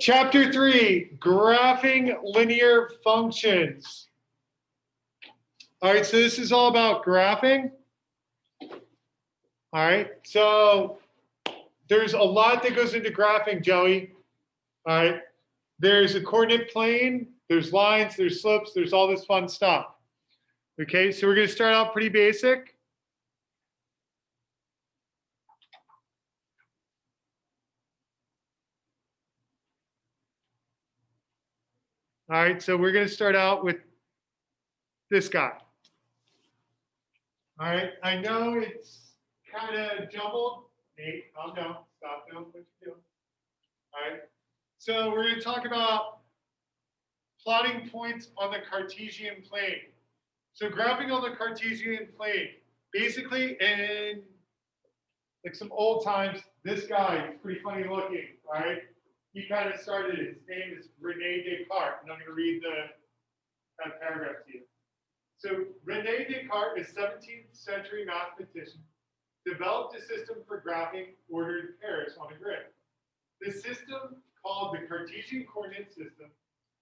Chapter 3, graphing linear functions. All right, so this is all about graphing. All right, so there's a lot that goes into graphing, Joey. All right, there's a coordinate plane, there's lines, there's slopes, there's all this fun stuff. Okay, so we're going to start out pretty basic. All right, so we're going to start out with this guy. All right, I know it's kind of jumbled. Nate, calm down. Stop doing what you're doing. All right, so we're going to talk about plotting points on the Cartesian plane. So graphing on the Cartesian plane, basically in like some old times, this guy is pretty funny looking, all right? He kind of started, his name is René Descartes, and I'm going to read that paragraph to you. So René Descartes, a 17th century mathematician, developed a system for graphing ordered pairs on a grid. The system, called the Cartesian coordinate system,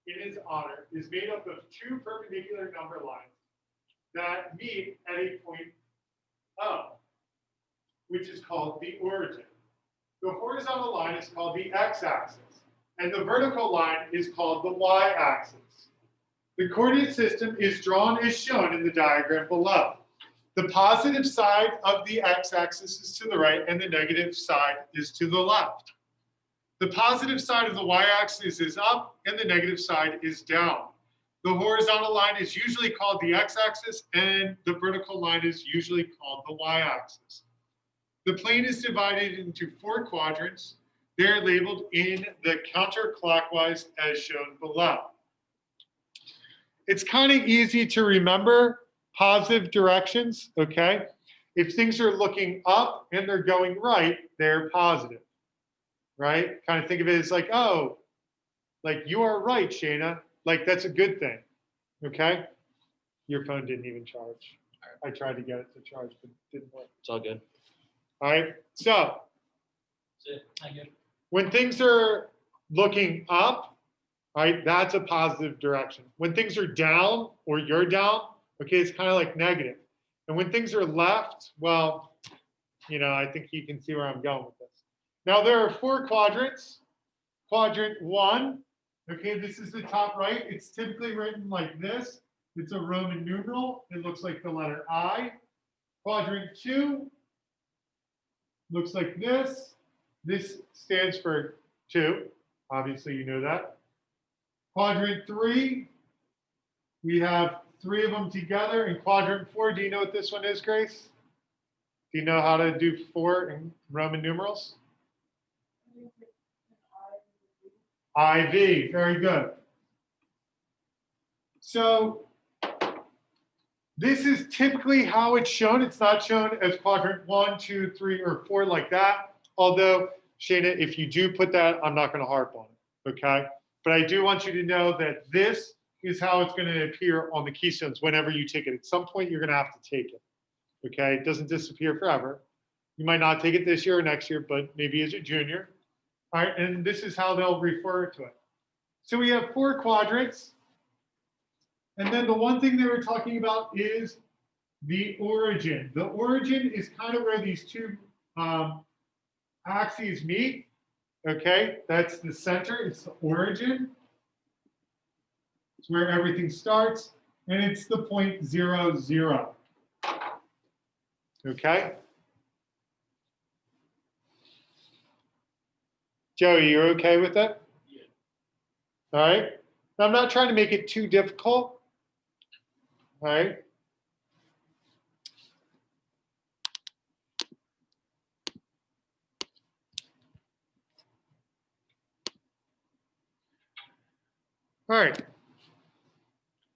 in his honor, is made up of two perpendicular number lines that meet at a point O, which is called the origin. The horizontal line is called the x-axis, and the vertical line is called the y-axis. The coordinate system is drawn as shown in the diagram below. The positive side of the x-axis is to the right, and the negative side is to the left. The positive side of the y-axis is up, and the negative side is down. The horizontal line is usually called the x-axis, and the vertical line is usually called the y-axis. The plane is divided into 4 quadrants. They're labeled in the counterclockwise as shown below. It's kind of easy to remember positive directions, okay? If things are looking up and they're going right, they're positive, right? Kind of think of it as like, oh, like you are right, Shayna. Like that's a good thing, okay? Your phone didn't even charge. I tried to get it to charge, but it didn't work. It's all good. All right, so when things are looking up, right, that's a positive direction. When things are down or you're down, okay, it's kind of like negative. And when things are left, well, you know, I think you can see where I'm going with this. Now there are 4 quadrants. Quadrant 1, okay, this is the top right. It's typically written like this. It's a Roman numeral. It looks like the letter I. Quadrant 2 looks like this. This stands for 2. Obviously, you know that. Quadrant 3, we have 3 of them together. And quadrant 4, do you know what this one is, Grace? Do you know how to do 4 in Roman numerals? IV, very good. So this is typically how it's shown. It's not shown as quadrant 1, 2, 3, or 4 like that. Although, Shayna, if you do put that, I'm not going to harp on it, okay? But I do want you to know that this is how it's going to appear on the keystones whenever you take it. At some point, you're going to have to take it, okay? It doesn't disappear forever. You might not take it this year or next year, but maybe as a junior. All right, and this is how they'll refer to it. So we have 4 quadrants. And then the one thing they were talking about is the origin. The origin is kind of where these 2 axes meet. Okay, that's the center. It's the origin. It's where everything starts. And it's the point 0, 0. Okay? Joey, you're okay with that? Yeah. All right. Now, I'm not trying to make it too difficult. All right. All right.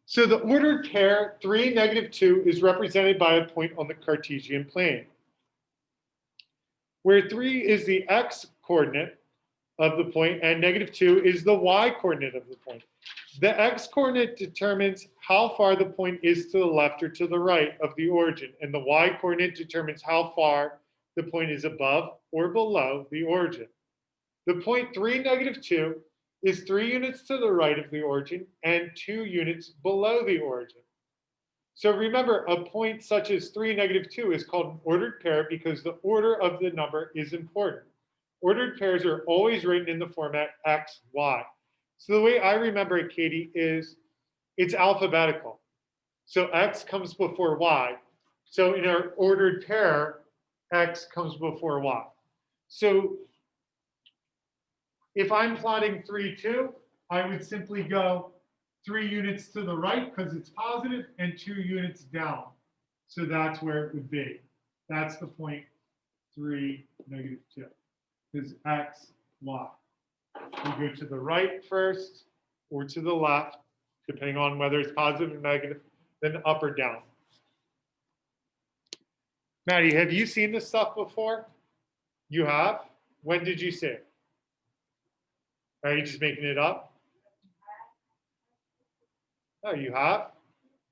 So the ordered pair 3, -2 is represented by a point on the Cartesian plane, where 3 is the x coordinate of the point and -2 is the y coordinate of the point. The x coordinate determines how far the point is to the left or to the right of the origin, and the y coordinate determines how far the point is above or below the origin. The point 3, -2 is 3 units to the right of the origin and 2 units below the origin. So remember, a point such as 3, -2 is called an ordered pair because the order of the number is important. Ordered pairs are always written in the format x, y. So the way I remember it, Katie, is it's alphabetical. So x comes before y. So in our ordered pair, x comes before y. So if I'm plotting 3, 2, I would simply go 3 units to the right because it's positive and 2 units down. So that's where it would be. That's the point 3, -2. Is x, y. You go to the right first or to the left, depending on whether it's positive or negative, then up or down. Maddie, have you seen this stuff before? You have? When did you see it? Are you just making it up? Oh, you have?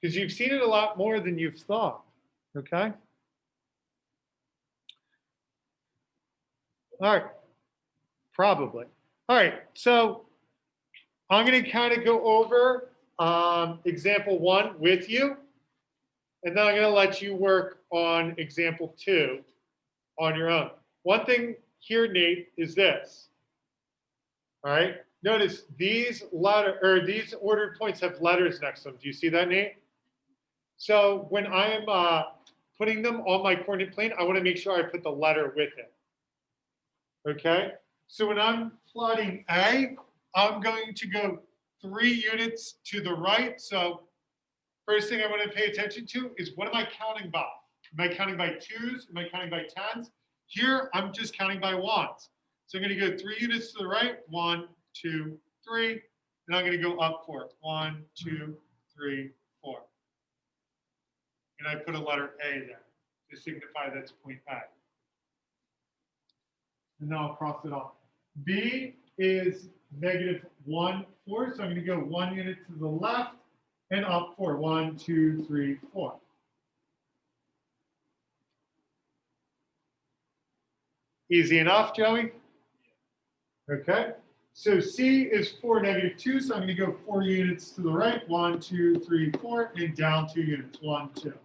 Because you've seen it a lot more than you've thought. Okay? All right. Probably. All right. So I'm going to kind of go over example 1 with you. And then I'm going to let you work on example 2 on your own. One thing here, Nate, is this. All right. Notice these these ordered points have letters next to them. Do you see that, Nate? So when I am putting them on my coordinate plane, I want to make sure I put the letter with it. Okay. So when I'm plotting A, I'm going to go 3 units to the right. So first thing I want to pay attention to is what am I counting by? Am I counting by 2s? Am I counting by 10s? Here, I'm just counting by 1s. So I'm going to go 3 units to the right. 1, 2, 3. And I'm going to go up 4. 1, 2, 3, 4. And I put a letter A there to signify that's point A. And now I'll cross it off. B is -1, 4. So I'm going to go 1 unit to the left and up 4. 1, 2, 3, 4. Easy enough, Joey? Okay. So C is 4, -2. So I'm going to go 4 units to the right. 1, 2, 3, 4, and down 2 units. 1, 2.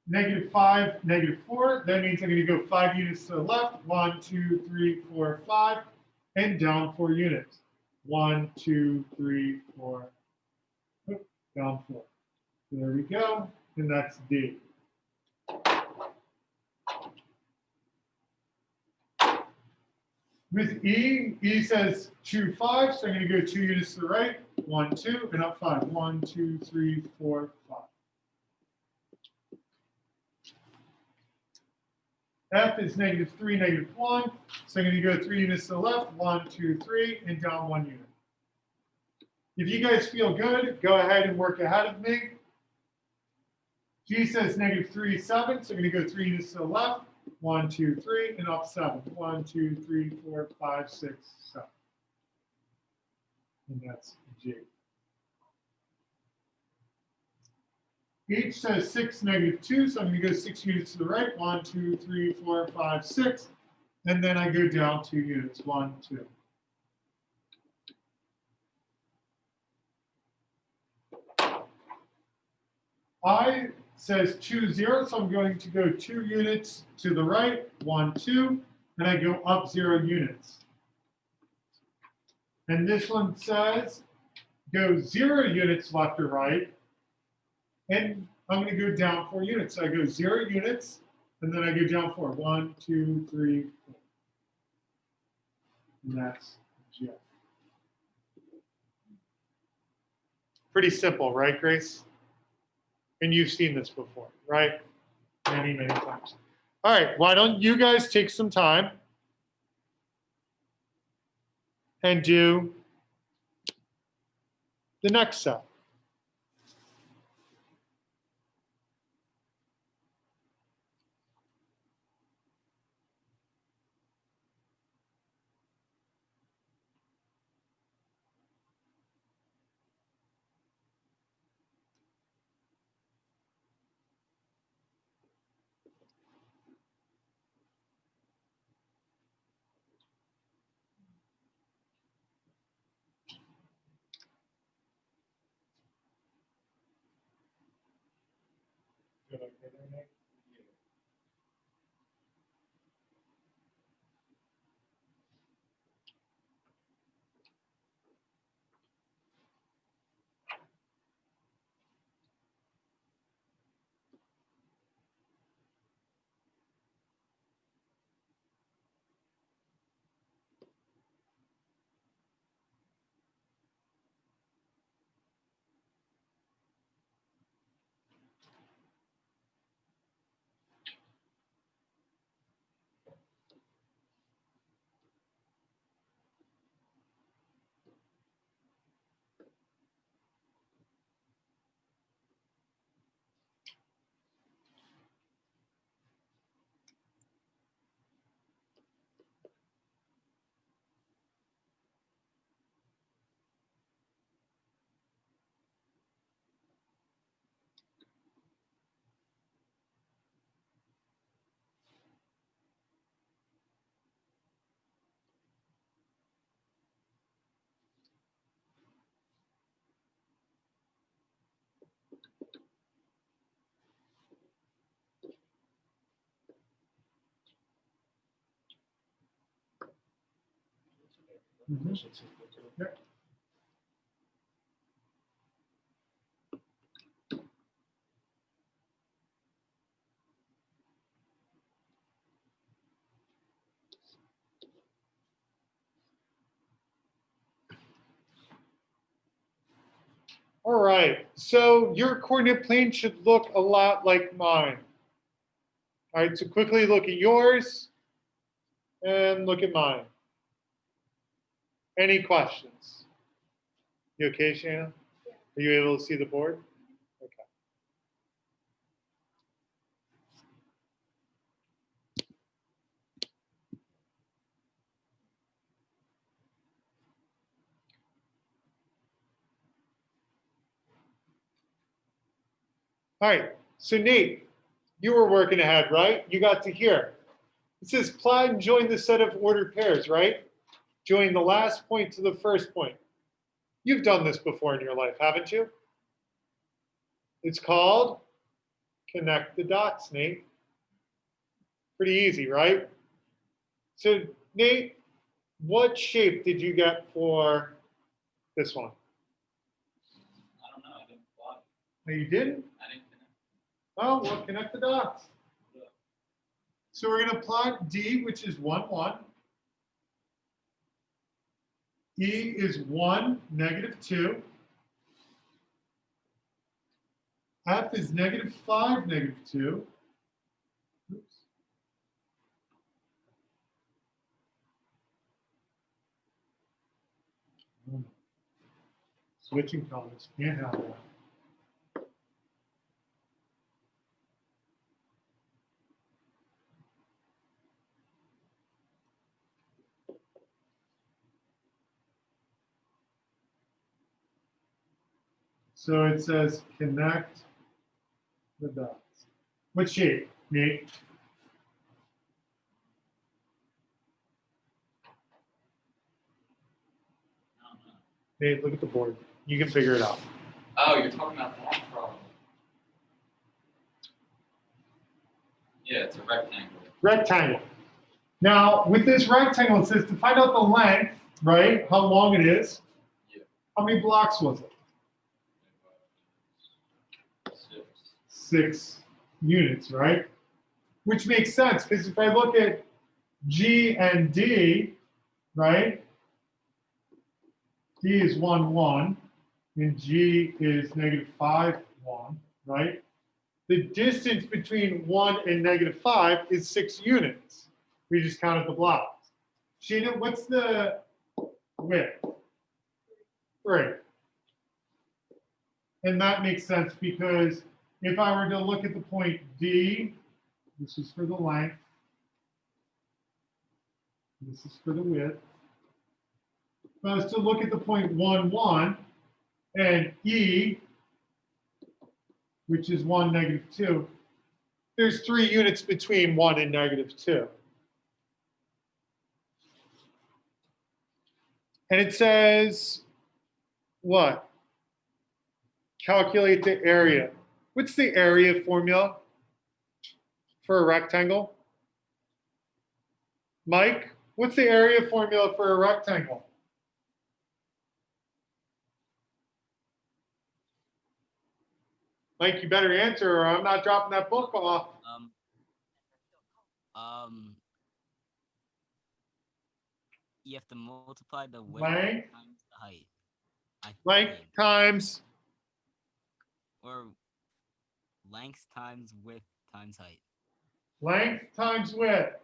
-5, -4. That means I'm going to go 5 units to the left. 1, 2, 3, 4, 5, and down 4 units. 1, 2, 3, 4, down 4. There we go. And that's D. With E, E says 2, 5. So I'm going to go 2 units to the right. 1, 2, and up 5. 1, 2, 3, 4, 5. F is -3, -1. So I'm going to go 3 units to the left. 1, 2, 3, and down 1 unit. If you guys feel good, go ahead and work ahead of me. G says -3, 7. So I'm going to go 3 units to the left. 1, 2, 3, and up 7. 1, 2, 3, 4, 5, 6, 7. And that's G. H says 6, -2. So I'm going to go 6 units to the right. 1, 2, 3, 4, 5, 6. And then I go down 2 units. 1, 2. I says 2, 0. So I'm going to go 2 units to the right. 1, 2. And I go up 0 units. And this one says go 0 units left or right. And I'm going to go down 4 units. So I go 0 units, and then I go down 4. 1, 2, 3, 4. And that's G. Pretty simple, right, Grace? And you've seen this before, right? Many, many times. All right, why don't you guys take some time and do the next set. Good, okay there, Nate? Yep. All right, so your coordinate plane should look a lot like mine. All right, so quickly look at yours and look at mine. Any questions? You okay, Shanna? Yeah. Are you able to see the board? Okay. All right, so Nate, you were working ahead, right? You got to here. It says plot and join the set of ordered pairs, right? Join the last point to the first point. You've done this before in your life, haven't you? It's called connect the dots, Nate. Pretty easy, right? So, Nate, what shape did you get for this one? I don't know. I didn't plot. No, you didn't? I didn't connect. Oh, well, connect the dots. Yeah. So we're going to plot D, which is 1, 1. E is 1, -2. F is -5, -2. Oops. Switching colors, can't have that. So it says connect the dots. What shape, Nate? I don't know. Nate, look at the board. You can figure it out. Oh, you're talking about that problem. Yeah, it's a rectangle. Rectangle. Now, with this rectangle, it says to find out the length, right? How long it is. Yeah. How many blocks was it? 6. 6 units, right? Which makes sense because if I look at G and D, right? D is 1, 1, and G is -5, 1, right? The distance between 1 and -5 is 6 units. We just counted the blocks. Sheena, what's the width? 3. And that makes sense because if I were to look at the point D, this is for the length, this is for the width. If I was to look at the point 1, 1, and E, which is 1, -2, there's 3 units between 1 and -2. And it says, what? Calculate the area. What's the area formula? for a rectangle? Mike, what's the area formula for a rectangle? Mike, you better answer or I'm not dropping that book off. You have to multiply the width Length. times the height. Length times. Or length times width times height. Length times width.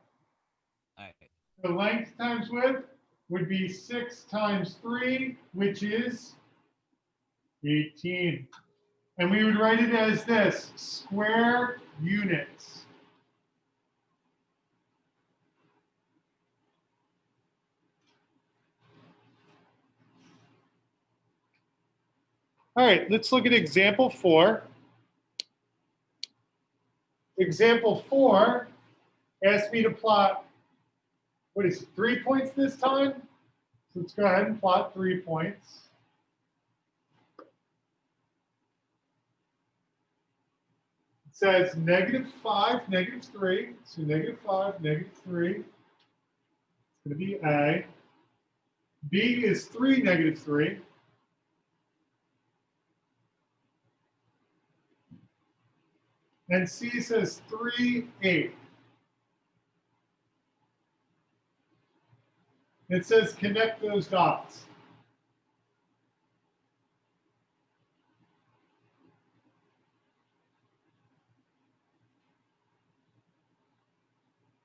All right. The length times width would be 6 times 3, which is 18. And we would write it as this, square units. All right, let's look at example 4. Example 4 asks me to plot, what is it, 3 points this time? So let's go ahead and plot 3 points. It says -5, -3. So -5, -3. It's going to be A. B is 3, -3. And C says 3, 8. It says connect those dots.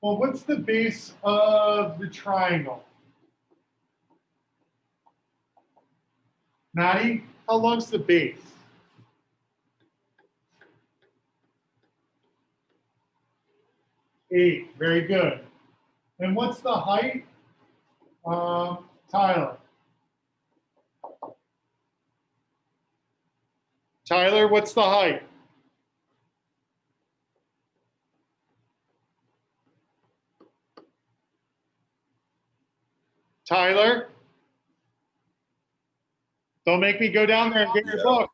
Well, what's the base of the triangle? Maddie, how long's the base? 8, very good. And what's the height? Tyler. Tyler, what's the height? Tyler? Don't make me go down there and get your book.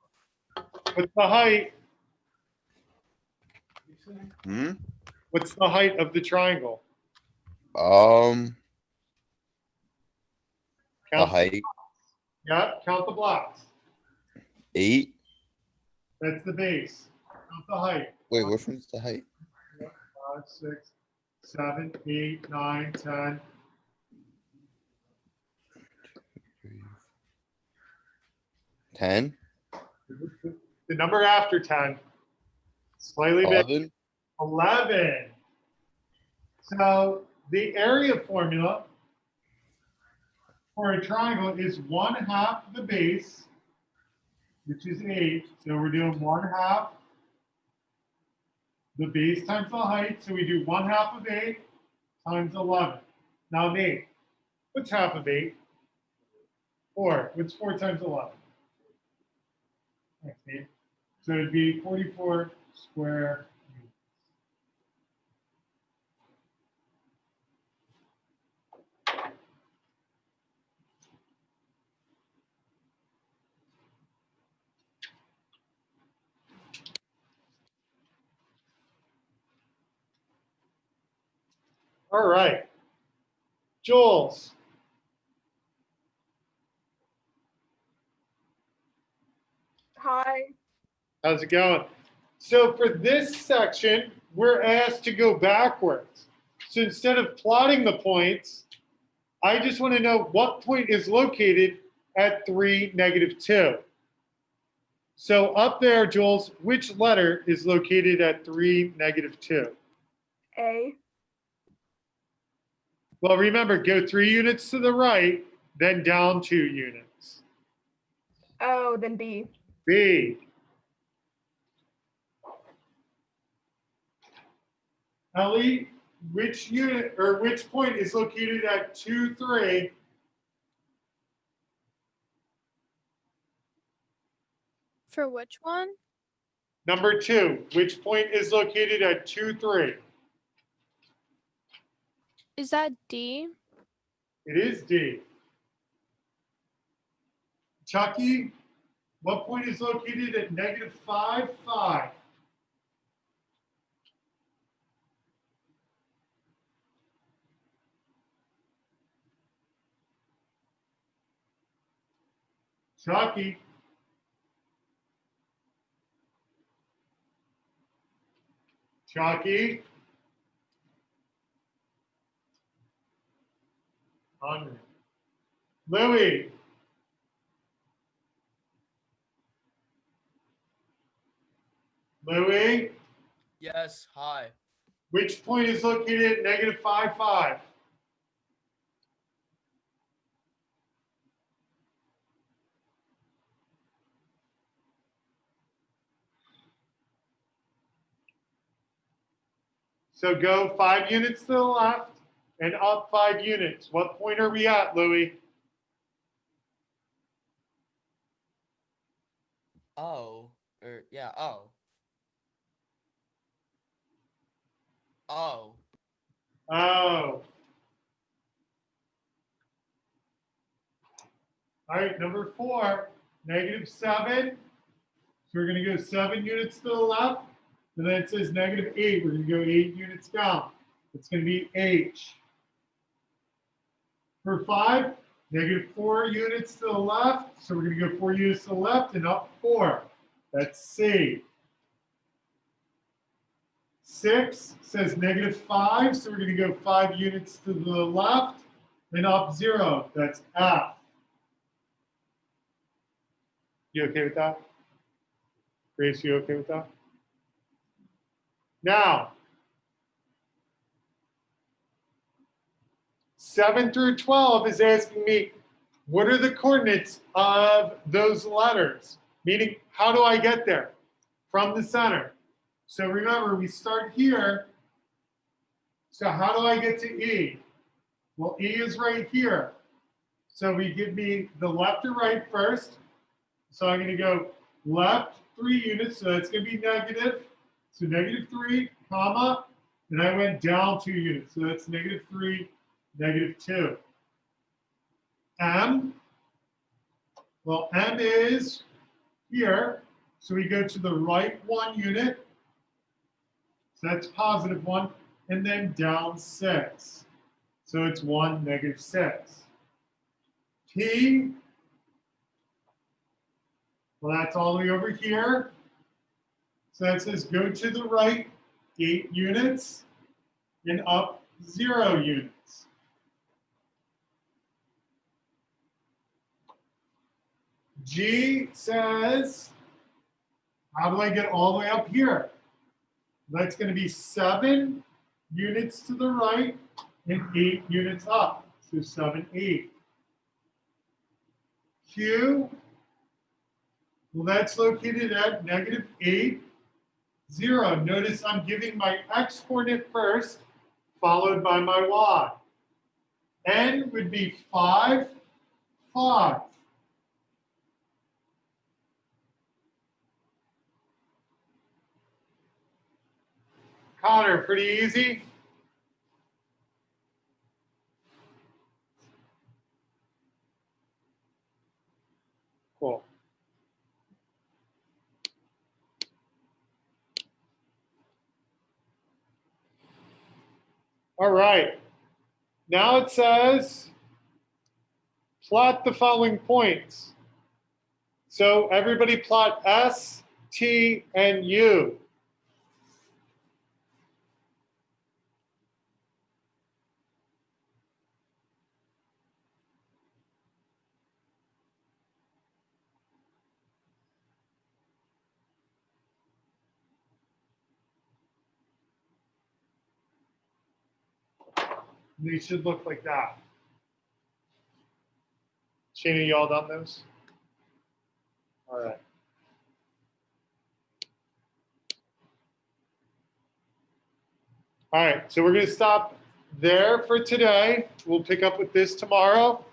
What's the height? What's the height of the triangle? The Count. height, Yeah, count the blocks. 8. That's the base. Count the height. Wait, which one's the height? 5, 6, 7, 8, 9, 10. 10, The number after 10. Slightly big. 11. 11. So the area formula for a triangle is 1/2 the base, which is 8. So we're doing 1/2 the base times the height. So we do 1/2 of 8 times 11. Now, Nate, what's half of 8? 4. What's 4 times 11? Thanks, Nate. So it'd be 44 square units. All right. Jules. Hi. How's it going? So for this section, we're asked to go backwards. So instead of plotting the points, I just want to know what point is located at 3, -2. So up there, Jules, which letter is located at 3, -2? A. Well, remember, go 3 units to the right, then down 2 units. Oh, then B. B. Ellie, which unit or which point is located at 2, 3? For which one? Number 2, which point is located at 2, 3? Is that D? It is D. Chucky, what point is located at -5, 5? Chucky. Chucky. Henry. Louis. Louis. Yes, hi. Which point is located at negative 5, 5? So go 5 units to the left and up 5 units. What point are we at, Louis? Oh, yeah, oh. Oh, Oh. All right, number 4, negative 7. So we're going to go 7 units to the left. And then it says negative 8. We're going to go 8 units down. It's going to be H. For 5, negative 4 units to the left. So we're going to go 4 units to the left and up 4. That's C. 6 says negative 5. So we're going to go 5 units to the left and up 0. That's F. You okay with that? Grace, you okay with that? Now, 7 through 12 is asking me, what are the coordinates of those letters? Meaning, how do I get there from the center? So remember, we start here. So how do I get to E? Well, E is right here. So we give me the left or right first. So I'm going to go left 3 units. So that's going to be negative. So negative 3, comma. And I went down 2 units. So that's negative 3, negative 2. M. Well, M is here. So we go to the right 1 unit. So that's positive 1. And then down 6. So it's 1, negative 6. P. Well, that's all the way over here. So that says go to the right 8 units and up 0 units. G says, how do I get all the way up here? That's going to be 7 units to the right and 8 units up. So 7, 8. Q, well, that's located at negative 8, 0. Notice I'm giving my x coordinate first, followed by my y. N would be 5, 5. Connor, pretty easy. Cool. All right. Now it says, plot the following points. So everybody plot S, T, and U. They should look like that. Shana, you all done those? All right. All right, so we're going to stop there for today. We'll pick up with this tomorrow.